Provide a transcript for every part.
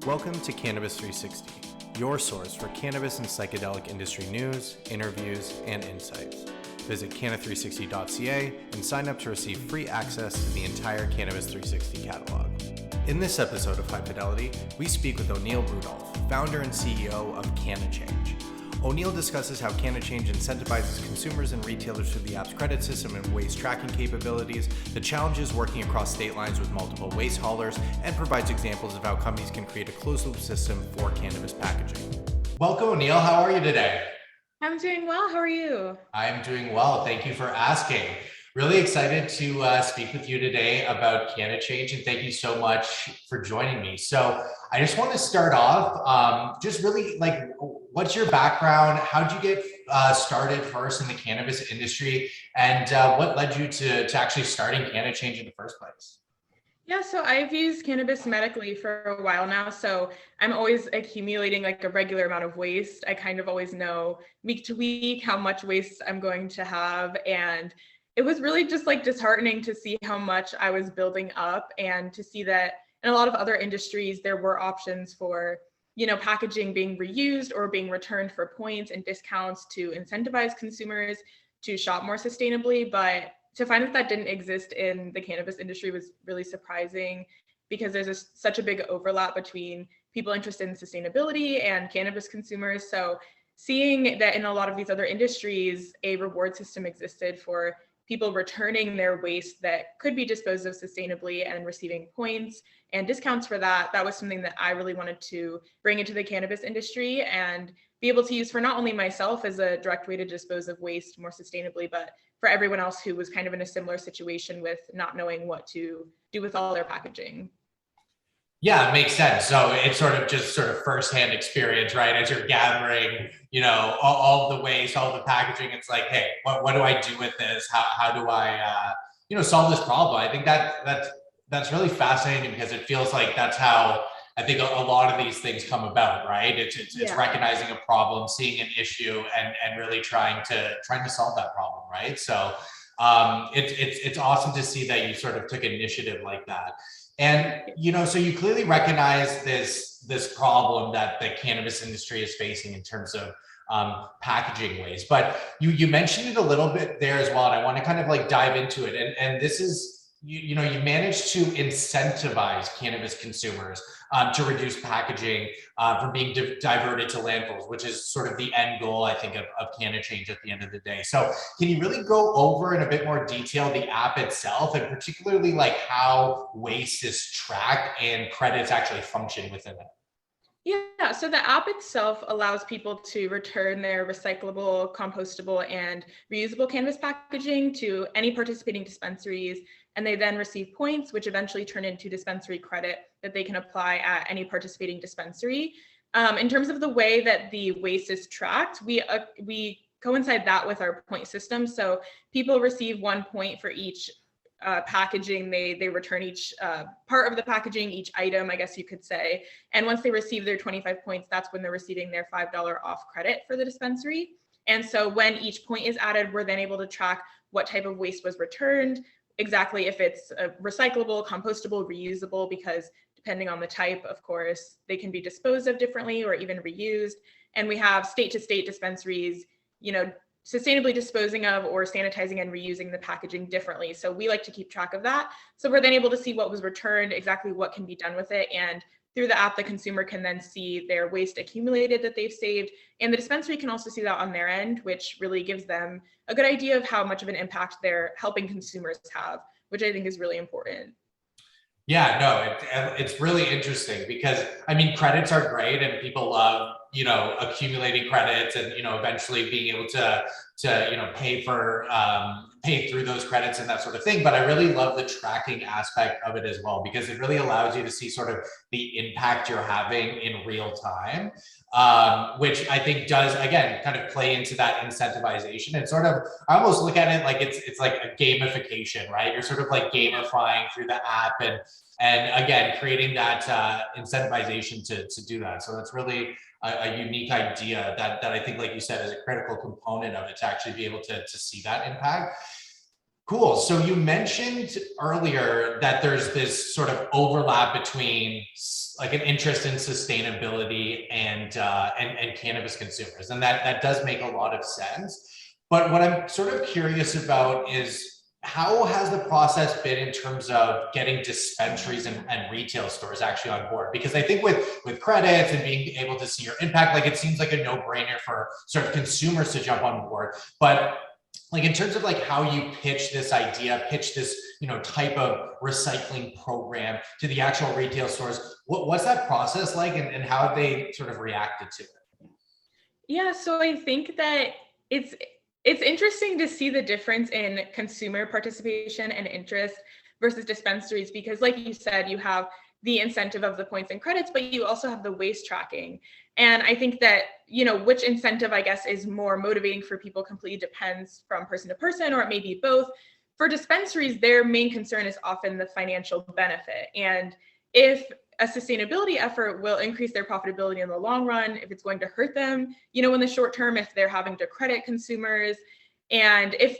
Welcome to Cannabis 360, your source for cannabis and psychedelic industry news, interviews, and insights. Visit canna360.ca and sign up to receive free access to the entire Cannabis 360 catalog. In this episode of High Fidelity, we speak with O'Neil Rudolph, founder and CEO of Cannachange. O'Neil discusses how cannachange incentivizes consumers and retailers through the app's credit system and waste tracking capabilities, the challenges working across state lines with multiple waste haulers, and provides examples of how companies can create a closed-loop system for cannabis packaging. Welcome, O'Neil. How are you today? I'm doing well. How are you? I'm doing well. Thank you for asking. Really excited to speak with you today about cannachange, and thank you so much for joining me. So I just want to start off, just really like, what's your background? How'd you get started first in the cannabis industry, and what led you to actually starting cannachange in the first place? Yeah, so I've used cannabis medically for a while now, so I'm always accumulating like a regular amount of waste. I kind of always know week to week how much waste I'm going to have, and it was really just like disheartening to see how much I was building up and to see that in a lot of other industries there were options for, packaging being reused or being returned for points and discounts to incentivize consumers to shop more sustainably. But to find that didn't exist in the cannabis industry was really surprising because there's such a big overlap between people interested in sustainability and cannabis consumers. So seeing that in a lot of these other industries, a reward system existed for people returning their waste that could be disposed of sustainably and receiving points and discounts for that, that was something that I really wanted to bring into the cannabis industry and be able to use for not only myself as a direct way to dispose of waste more sustainably, but for everyone else who was kind of in a similar situation with not knowing what to do with all their packaging. Yeah, it makes sense. So it's sort of firsthand experience, right? As you're gathering, all of the waste, all of the packaging, it's like, hey, what do I do with this? How do I, solve this problem? I think that's really fascinating because it feels like that's how I think a lot of these things come about, right? It's recognizing a problem, seeing an issue, and really trying to solve that problem, right? So it's awesome to see that you sort of took initiative like that. And so you clearly recognize this problem that the cannabis industry is facing in terms of packaging waste. But you mentioned it a little bit there as well, and I want to kind of like dive into it. And this is you managed to incentivize cannabis consumers to reduce packaging from being diverted to landfills, which is sort of the end goal, I think, of cannachange at the end of the day. So can you really go over in a bit more detail the app itself, and particularly like how waste is tracked and credits actually function within it? Yeah, so the app itself allows people to return their recyclable, compostable, and reusable cannabis packaging to any participating dispensaries, and they then receive points, which eventually turn into dispensary credit that they can apply at any participating dispensary. In terms of the way that the waste is tracked, we coincide that with our point system. So people receive 1 point for each packaging they return, each part of the packaging, each item, I guess you could say. And once they receive their 25 points, that's when they're receiving their $5 off credit for the dispensary. And so when each point is added, we're then able to track what type of waste was returned, exactly if it's recyclable, compostable, reusable, because depending on the type, of course, they can be disposed of differently or even reused. And we have state to state dispensaries, sustainably disposing of or sanitizing and reusing the packaging differently. So we like to keep track of that. So we're then able to see what was returned, exactly what can be done with it. And through the app, the consumer can then see their waste accumulated that they've saved. And the dispensary can also see that on their end, which really gives them a good idea of how much of an impact they're helping consumers have, which I think is really important. Yeah, no, it's really interesting because I mean, credits are great and people love, accumulating credits and, eventually being able to pay through those credits and that sort of thing. But I really love the tracking aspect of it as well, because it really allows you to see sort of the impact you're having in real time, which I think does, again, kind of play into that incentivization. And sort of, I almost look at it like it's like a gamification, right? You're sort of like gamifying through the app and again, creating that incentivization to do that. So that's really a unique idea that I think, like you said, is a critical component of it to actually be able to see that impact. Cool. So you mentioned earlier that there's this sort of overlap between like an interest in sustainability and cannabis consumers, and that does make a lot of sense. But what I'm sort of curious about is how has the process been in terms of getting dispensaries and retail stores actually on board? Because I think with credits and being able to see your impact, like it seems like a no-brainer for sort of consumers to jump on board, but like in terms of like how you pitch this idea, pitch this, type of recycling program to the actual retail stores, what's that process like, and how have they sort of reacted to it? Yeah, so I think that it's it's interesting to see the difference in consumer participation and interest versus dispensaries because like you said, you have the incentive of the points and credits, but you also have the waste tracking. And I think that, which incentive I guess is more motivating for people completely depends from person to person, or it may be both. For dispensaries, their main concern is often the financial benefit. And if a sustainability effort will increase their profitability in the long run, if it's going to hurt them, in the short term, if they're having to credit consumers, and if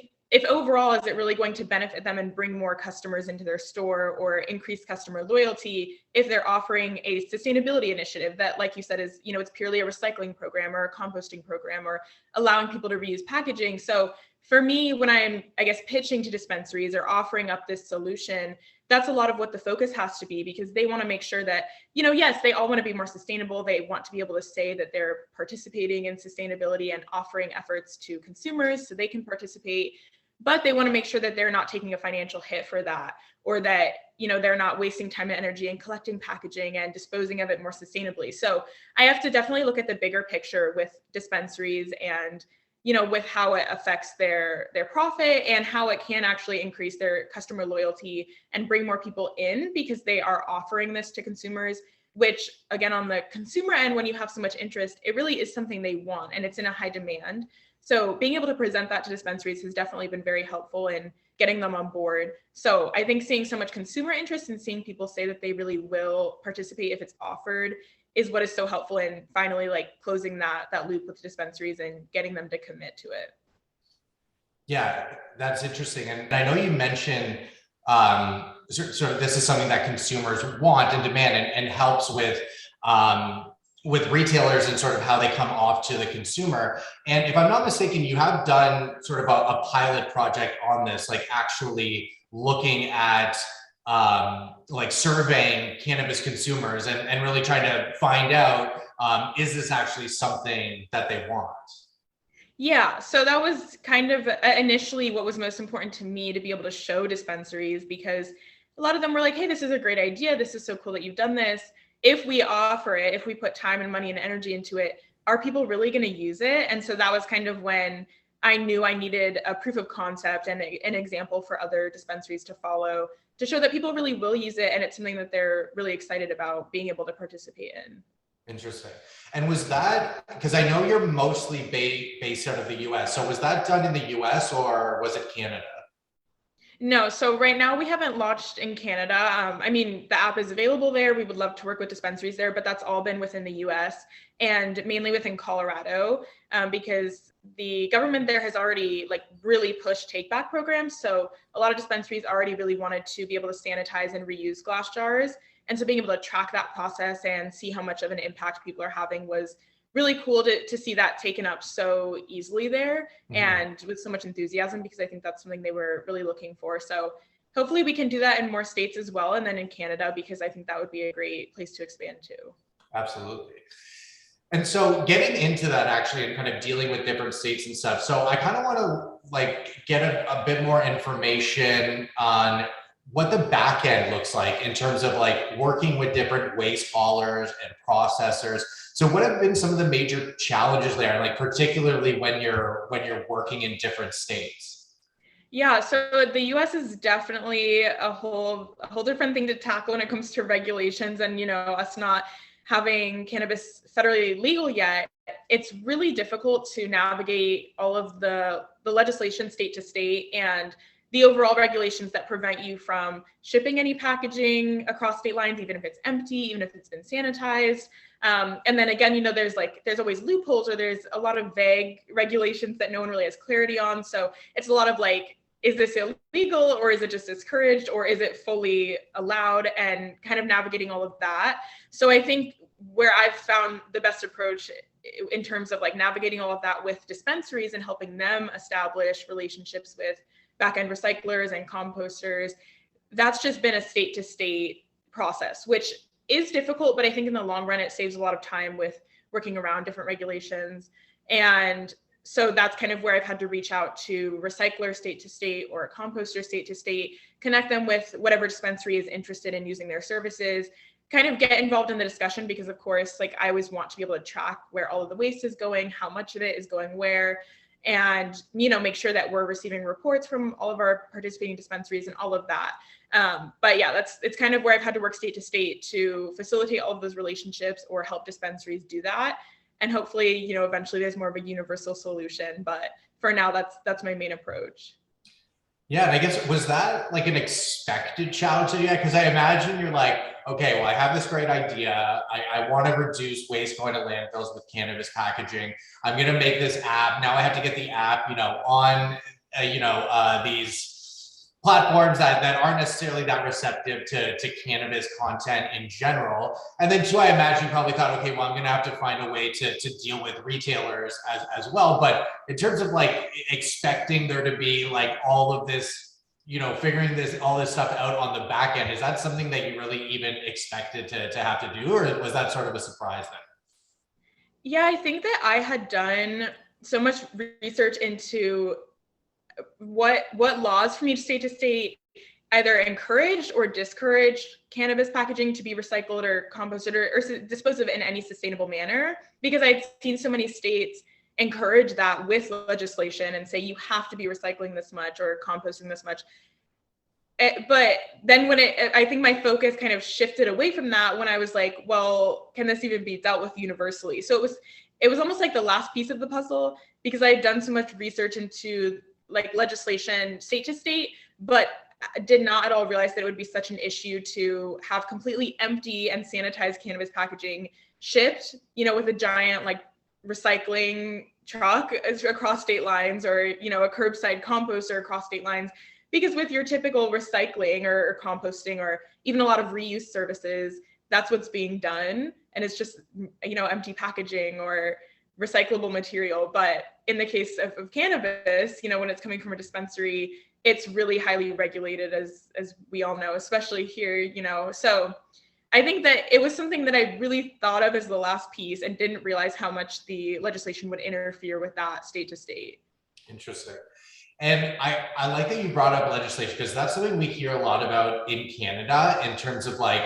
overall is it really going to benefit them and bring more customers into their store or increase customer loyalty if they're offering a sustainability initiative that, like you said, is, it's purely a recycling program or a composting program or allowing people to reuse packaging. So for me, when I'm, I guess, pitching to dispensaries or offering up this solution, that's a lot of what the focus has to be, because they want to make sure that, yes, they all want to be more sustainable. They want to be able to say that they're participating in sustainability and offering efforts to consumers so they can participate, but they want to make sure that they're not taking a financial hit for that, or that, they're not wasting time and energy in collecting packaging and disposing of it more sustainably. So I have to definitely look at the bigger picture with dispensaries and, with how it affects their profit and how it can actually increase their customer loyalty and bring more people in because they are offering this to consumers, which again, on the consumer end, when you have so much interest, it really is something they want and it's in a high demand. So being able to present that to dispensaries has definitely been very helpful in getting them on board. So I think seeing so much consumer interest and seeing people say that they really will participate if it's offered is what is so helpful in finally like closing that loop with dispensaries and getting them to commit to it. Yeah, that's interesting. And I know you mentioned sort of this is something that consumers want and demand, and helps with retailers and sort of how they come off to the consumer. And if I'm not mistaken, you have done sort of a pilot project on this, like actually looking at like surveying cannabis consumers and really trying to find out, is this actually something that they want? Yeah, so that was kind of initially what was most important to me to be able to show dispensaries, because a lot of them were like, hey, this is a great idea. This is so cool that you've done this. If we offer it, if we put time and money and energy into it, are people really going to use it? And so that was kind of when I knew I needed a proof of concept and an example for other dispensaries to follow to show that people really will use it. And it's something that they're really excited about being able to participate in. Interesting. And was that, because I know you're mostly based out of the US, so was that done in the US or was it Canada? No, so right now we haven't launched in Canada. I mean, the app is available there. We would love to work with dispensaries there, but that's all been within the US and mainly within Colorado, because the government there has already like really pushed take back programs. So a lot of dispensaries already really wanted to be able to sanitize and reuse glass jars. And so being able to track that process and see how much of an impact people are having was really cool to see that taken up so easily there and with so much enthusiasm, because I think that's something they were really looking for. So hopefully we can do that in more states as well, and then in Canada, because I think that would be a great place to expand to. Absolutely. And so getting into that actually and kind of dealing with different states and stuff. So I kind of want to like get a bit more information on what the back end looks like in terms of like working with different waste haulers and processors. So what have been some of the major challenges there, like particularly when you're working in different states? Yeah, so the US is definitely a whole different thing to tackle when it comes to regulations, and us not having cannabis federally legal yet. It's really difficult to navigate all of the legislation state to state and the overall regulations that prevent you from shipping any packaging across state lines, even if it's empty, even if it's been sanitized. And then again, there's always loopholes, or there's a lot of vague regulations that no one really has clarity on. So it's a lot of like is this illegal, or is it just discouraged, or is it fully allowed, and kind of navigating all of that. So I think where I've found the best approach in terms of like navigating all of that with dispensaries and helping them establish relationships with back-end recyclers and composters, that's just been a state to state process, which is difficult, but I think in the long run, it saves a lot of time with working around different regulations. And so that's kind of where I've had to reach out to recycler state to state or a composter state to state, connect them with whatever dispensary is interested in using their services, kind of get involved in the discussion, because of course, like I always want to be able to track where all of the waste is going, how much of it is going where, and make sure that we're receiving reports from all of our participating dispensaries and all of that. But yeah, it's kind of where I've had to work state to state to facilitate all of those relationships or help dispensaries do that. And hopefully, eventually there's more of a universal solution. But for now, that's my main approach. Yeah, and I guess, was that like an expected challenge to you? Because I imagine you're like, okay, well, I have this great idea. I want to reduce waste going to landfills with cannabis packaging. I'm going to make this app. Now I have to get the app, on, these platforms that aren't necessarily that receptive to cannabis content in general. And then two, I imagine you probably thought, okay, well, I'm going to have to find a way to deal with retailers as well. But in terms of like expecting there to be like all of this, figuring all this stuff out on the back end, is that something that you really even expected to have to do? Or was that sort of a surprise then? Yeah, I think that I had done so much research into what laws from each state to state either encouraged or discouraged cannabis packaging to be recycled or composted or disposed of in any sustainable manner, because I'd seen so many states encourage that with legislation and say you have to be recycling this much or composting this much. But then I think my focus kind of shifted away from that when I was like, well, can this even be dealt with universally? So it was almost like the last piece of the puzzle, because I had done so much research into like legislation state to state, but did not at all realize that it would be such an issue to have completely empty and sanitized cannabis packaging shipped, with a giant like recycling truck across state lines, or a curbside composter across state lines. Because with your typical recycling or composting or even a lot of reuse services, that's what's being done, and it's just empty packaging or recyclable material. But in the case of cannabis, when it's coming from a dispensary, it's really highly regulated, as we all know, especially here, So I think that it was something that I really thought of as the last piece and didn't realize how much the legislation would interfere with that state to state. Interesting. And I like that you brought up legislation, because that's something we hear a lot about in Canada in terms of like,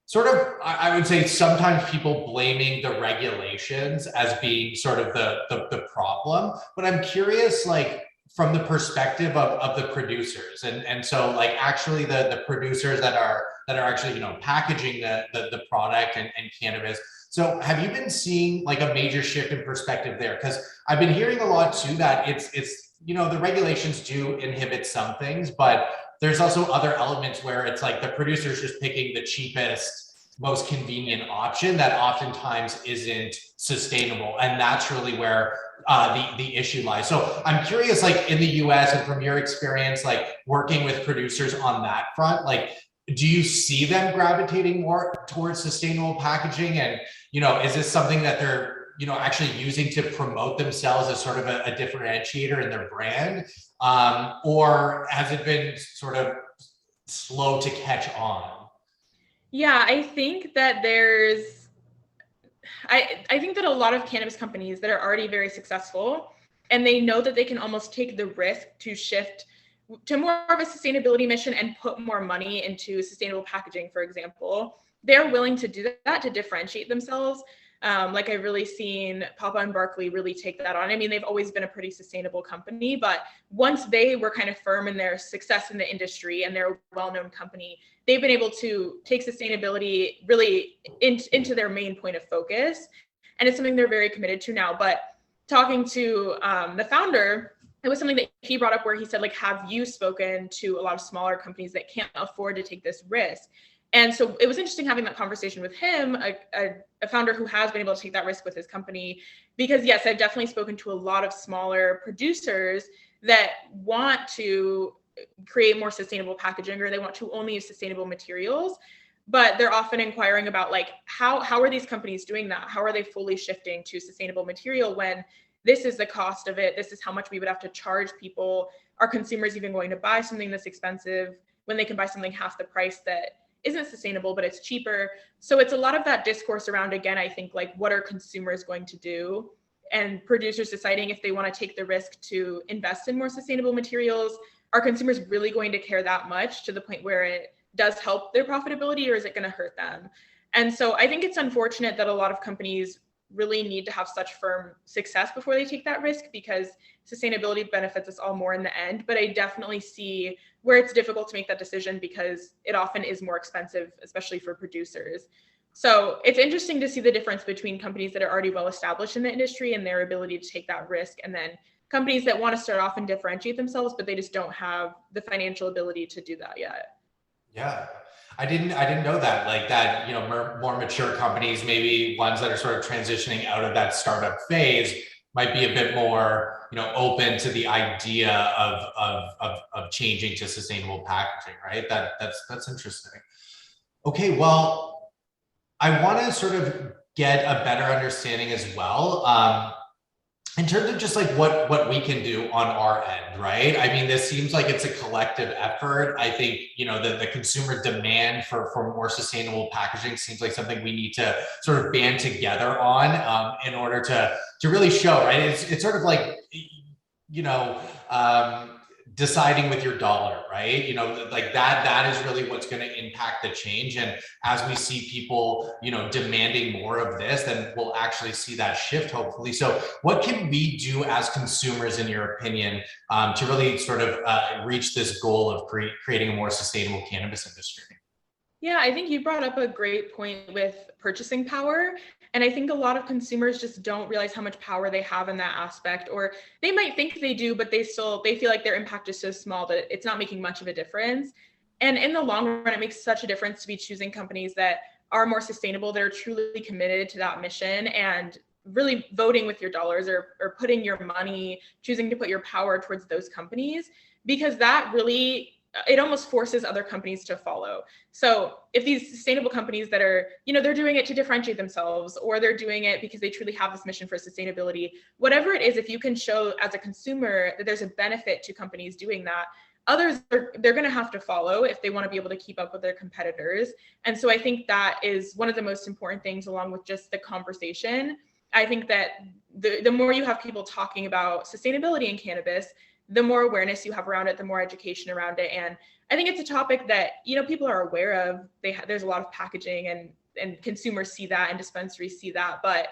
sort of, I would say sometimes people blaming the regulations as being sort of the problem. But I'm curious, like from the perspective of the producers, and so like actually the producers that are actually packaging the product and cannabis. So have you been seeing like a major shift in perspective there? Because I've been hearing a lot too that it's the regulations do inhibit some things, but there's also other elements where it's like the producer's just picking the cheapest, most convenient option that oftentimes isn't sustainable. And that's really where the issue lies. So I'm curious, like in the US and from your experience, like working with producers on that front, like, do you see them gravitating more towards sustainable packaging? And, is this something that they're actually using to promote themselves as sort of a differentiator in their brand? Or has it been sort of slow to catch on? Yeah, I think that I think that a lot of cannabis companies that are already very successful, and they know that they can almost take the risk to shift to more of a sustainability mission and put more money into sustainable packaging, for example, they're willing to do that to differentiate themselves. Like I've really seen Papa and Barkley really take that on. I mean, they've always been a pretty sustainable company, but once they were kind of firm in their success in the industry and they're a well-known company, they've been able to take sustainability really into their main point of focus. And it's something they're very committed to now. But talking to the founder, it was something that he brought up where he said, like, have you spoken to a lot of smaller companies that can't afford to take this risk? And so it was interesting having that conversation with him, a founder who has been able to take that risk with his company, because yes, I've definitely spoken to a lot of smaller producers that want to create more sustainable packaging, or they want to only use sustainable materials, but they're often inquiring about like how are these companies doing that? How are they fully shifting to sustainable material when this is the cost of it? This is how much we would have to charge people. Are consumers even going to buy something that's expensive when they can buy something half the price that isn't sustainable, but it's cheaper? So it's a lot of that discourse around, again, I think, like, what are consumers going to do? And producers deciding if they want to take the risk to invest in more sustainable materials. Are consumers really going to care that much to the point where it does help their profitability, or is it going to hurt them? And so I think it's unfortunate that a lot of companies really need to have such firm success before they take that risk, because sustainability benefits us all more in the end. But I definitely see where it's difficult to make that decision because it often is more expensive, especially for producers. So it's interesting to see the difference between companies that are already well established in the industry and their ability to take that risk, and then companies that want to start off and differentiate themselves, but they just don't have the financial ability to do that yet. Yeah. I didn't know that, like that, more mature companies, maybe ones that are sort of transitioning out of that startup phase, might be a bit more, open to the idea of changing to sustainable packaging, right? That's interesting. Okay, well, I want to sort of get a better understanding as well. In terms of just like what we can do on our end, right? I mean, this seems like it's a collective effort. I think, the consumer demand for more sustainable packaging seems like something we need to sort of band together on, in order to really show, right? It's sort of like, you know, um, deciding with your dollar, right? Like that is really what's going to impact the change. And as we see people, demanding more of this, then we'll actually see that shift, hopefully. So what can we do as consumers, in your opinion, to really sort of reach this goal of creating a more sustainable cannabis industry? Yeah, I think you brought up a great point with purchasing power. And I think a lot of consumers just don't realize how much power they have in that aspect, or they might think they do, but they feel like their impact is so small that it's not making much of a difference. And in the long run, it makes such a difference to be choosing companies that are more sustainable, that are truly committed to that mission, and really voting with your dollars, or putting your money, choosing to put your power towards those companies, because that really, it almost forces other companies to follow. So if these sustainable companies that are, they're doing it to differentiate themselves, or they're doing it because they truly have this mission for sustainability, whatever it is, if you can show as a consumer that there's a benefit to companies doing that, others they're going to have to follow if they want to be able to keep up with their competitors. And so I think that is one of the most important things, along with just the conversation. I think that the more you have people talking about sustainability in cannabis, the more awareness you have around it, the more education around it. And I think it's a topic that, people are aware of. There's a lot of packaging, and consumers see that, and dispensaries see that, but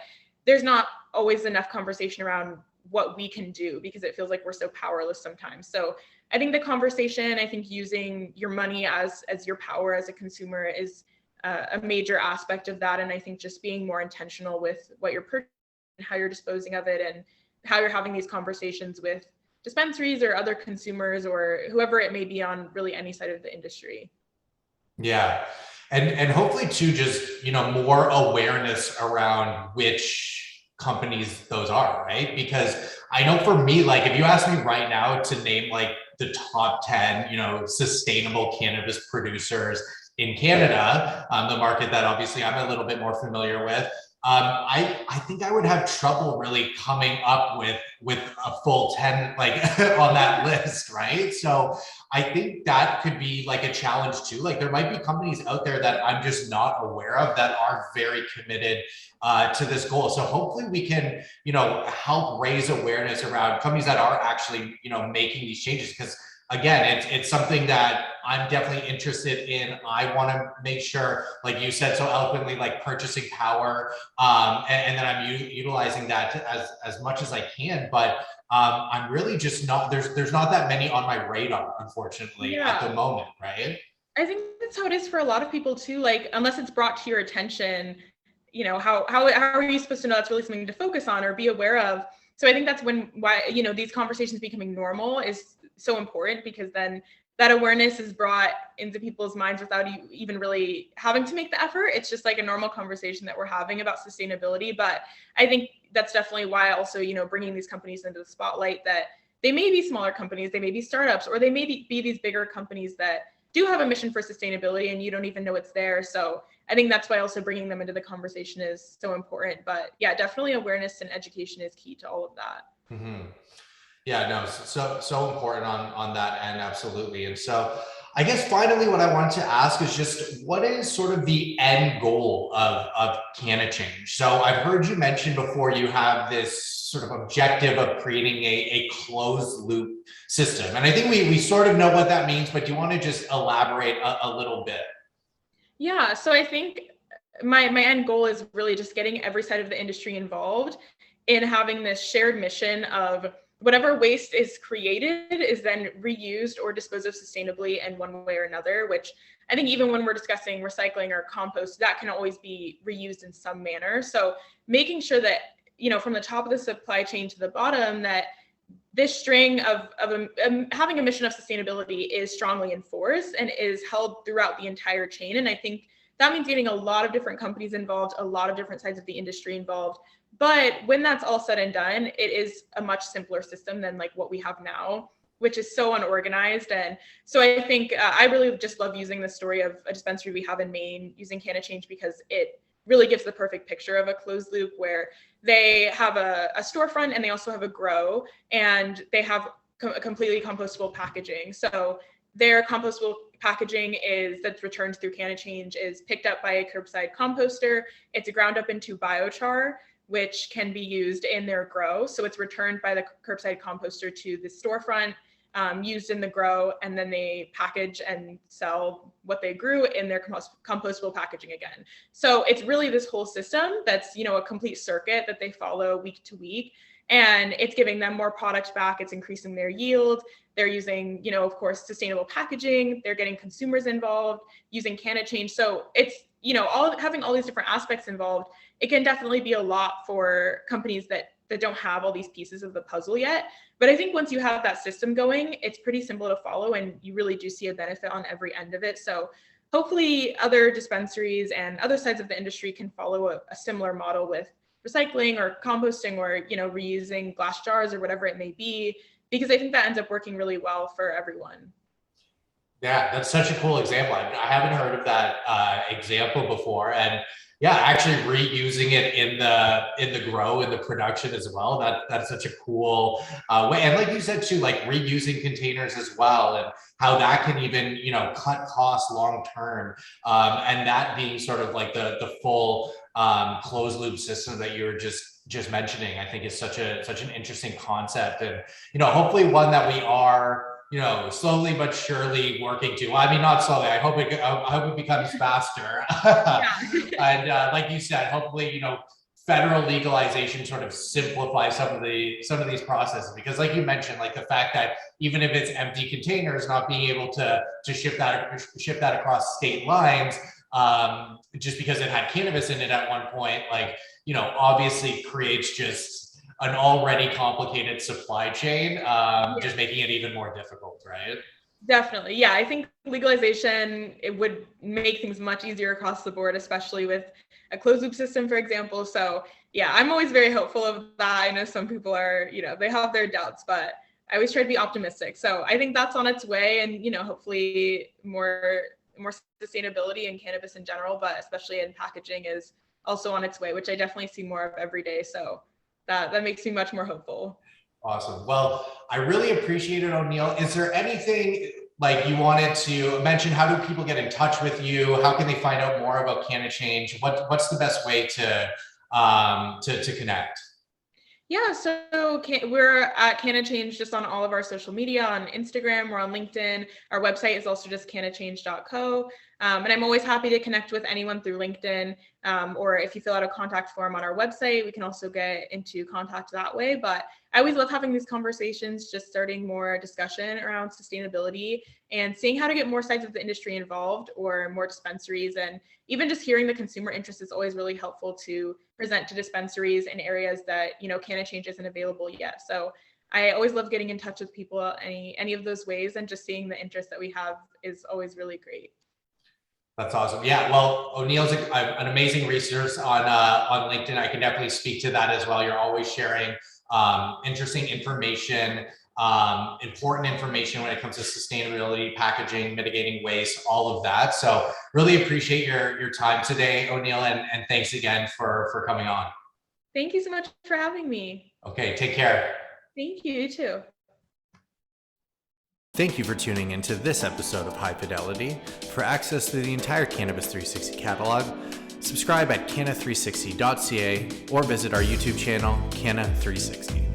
there's not always enough conversation around what we can do, because it feels like we're so powerless sometimes. So I think the conversation, I think using your money as your power as a consumer is a major aspect of that. And I think just being more intentional with what you're purchasing and how you're disposing of it, and how you're having these conversations with dispensaries or other consumers, or whoever it may be on really any side of the industry. Yeah. And hopefully too, just, more awareness around which companies those are, right? Because I know for me, like if you ask me right now to name like the top 10, sustainable cannabis producers in Canada, the market that obviously I'm a little bit more familiar with, I think I would have trouble really coming up with a full 10 like on that list, right? So I think that could be like a challenge too. Like there might be companies out there that I'm just not aware of that are very committed to this goal. So hopefully we can, help raise awareness around companies that are actually, making these changes. Because again, it's something that I'm definitely interested in. I want to make sure, like you said so eloquently, like purchasing power, and then I'm utilizing that as much as I can. But I'm really just not, there's not that many on my radar, unfortunately, at the moment, right? I think that's how it is for a lot of people too. Like, unless it's brought to your attention, how are you supposed to know that's really something to focus on or be aware of? So I think that's why these conversations becoming normal is so important, because then that awareness is brought into people's minds without you even really having to make the effort. It's just like a normal conversation that we're having about sustainability. But I think that's definitely why also, bringing these companies into the spotlight, that they may be smaller companies, they may be startups, or they may be these bigger companies that do have a mission for sustainability and you don't even know it's there. So I think that's why also bringing them into the conversation is so important. But yeah, definitely awareness and education is key to all of that. Mm-hmm. Yeah, no, so important on that end, absolutely. And so I guess finally what I want to ask is just what is sort of the end goal of cannachange? So I've heard you mention before you have this sort of objective of creating a closed loop system. And I think we sort of know what that means, but do you want to just elaborate a little bit? Yeah, so I think my end goal is really just getting every side of the industry involved in having this shared mission of whatever waste is created is then reused or disposed of sustainably in one way or another, which I think even when we're discussing recycling or compost, that can always be reused in some manner. So making sure that, from the top of the supply chain to the bottom, that this string of having a mission of sustainability is strongly enforced and is held throughout the entire chain. And I think that means getting a lot of different companies involved, a lot of different sides of the industry involved. But when that's all said and done, it is a much simpler system than like what we have now, which is so unorganized. And so I think I really just love using the story of a dispensary we have in Maine using cannachange because it really gives the perfect picture of a closed loop where they have a storefront and they also have a grow and they have completely compostable packaging. So their compostable packaging that's returned through cannachange is picked up by a curbside composter. It's ground up into biochar, which can be used in their grow. So it's returned by the curbside composter to the storefront, used in the grow, and then they package and sell what they grew in their compostable packaging again. So it's really this whole system that's, a complete circuit that they follow week to week. And it's giving them more product back. It's increasing their yield. They're using, of course, sustainable packaging. They're getting consumers involved using cannachange. So it's, having all these different aspects involved. It can definitely be a lot for companies that don't have all these pieces of the puzzle yet. But I think once you have that system going, it's pretty simple to follow and you really do see a benefit on every end of it. So hopefully other dispensaries and other sides of the industry can follow a similar model with recycling or composting or, reusing glass jars or whatever it may be, because I think that ends up working really well for everyone. Yeah, that's such a cool example. I haven't heard of that example before, and yeah, actually reusing it in the grow in the production as well. That's such a cool way. And like you said too, like reusing containers as well, and how that can even cut costs long term. And that being sort of like the full closed loop system that you were just mentioning, I think is such an interesting concept, and hopefully one that we are slowly but surely working to. Well, I mean, not slowly. I hope it becomes faster. And like you said, hopefully, federal legalization sort of simplifies some of these processes. Because, like you mentioned, like the fact that even if it's empty containers, not being able to ship that across state lines, just because it had cannabis in it at one point, like obviously creates just an already complicated supply chain, just making it even more difficult, right? Definitely. Yeah, I think legalization, it would make things much easier across the board, especially with a closed loop system, for example. So yeah, I'm always very hopeful of that. I know some people are, they have their doubts, but I always try to be optimistic. So I think that's on its way, and hopefully more sustainability in cannabis in general, but especially in packaging is also on its way, which I definitely see more of every day. So that makes me much more hopeful. Awesome. Well, I really appreciate it, O'Neil. Is there anything like you wanted to mention? How do people get in touch with you? How can they find out more about cannachange? What's the best way to connect? Yeah, so we're at cannachange just on all of our social media, on Instagram, we're on LinkedIn. Our website is also just cannachange.co. And I'm always happy to connect with anyone through LinkedIn, or if you fill out a contact form on our website, we can also get into contact that way. But I always love having these conversations, just starting more discussion around sustainability and seeing how to get more sides of the industry involved or more dispensaries. And even just hearing the consumer interest is always really helpful to present to dispensaries in areas that, cannachange isn't available yet. So I always love getting in touch with people any of those ways, and just seeing the interest that we have is always really great. That's awesome. Yeah, well, O'Neil's an amazing resource on LinkedIn. I can definitely speak to that as well. You're always sharing interesting information important information when it comes to sustainability, packaging, mitigating waste, all of that. So really appreciate your time today, O'Neil, and thanks again for coming on. Thank you so much for having me. Okay, take care. Thank you, you too. Thank you for tuning into this episode of High Fidelity. For access to the entire Cannabis 360 catalog, subscribe at canna360.ca or visit our YouTube channel, Canna360.